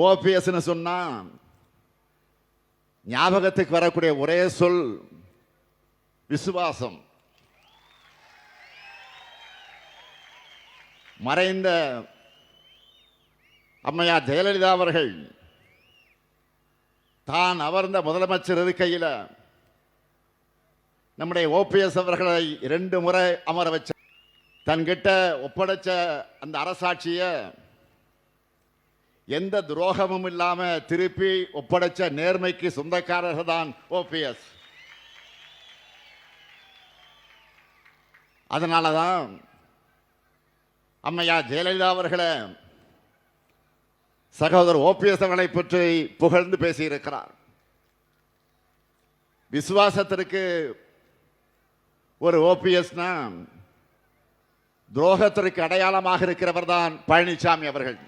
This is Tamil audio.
ஓபிஎஸ்ன்னு சொன்னா ஞாபகத்துக்கு வரக்கூடிய ஒரே சொல் விசுவாசம். மறைந்த அம்மையார் ஜெயலலிதா அவர்கள் தான் அமர்ந்த முதலமைச்சர் இருக்கையில் நம்முடைய ஓபிஎஸ் அவர்களை 2 முறை அமர வச்ச, தன்கிட்ட ஒப்படைச்ச அந்த அரசாட்சியை எந்த துரோகமும் இல்லாம திருப்பி ஒப்படைச்ச நேர்மைக்கு சொந்தக்காரர்கள் தான் ஓபிஎஸ். அதனாலதான் அம்மையார் ஜெயலலிதா அவர்களை சகோதரர் ஓபிஎஸ் அவர்களை பற்றி புகழ்ந்து பேசியிருக்கிறார். விசுவாசத்திற்கு ஒரு ஓபிஎஸ்னா துரோகத்திற்கு அடையாளமாக இருக்கிறவர் தான் பழனிசாமி அவர்கள்.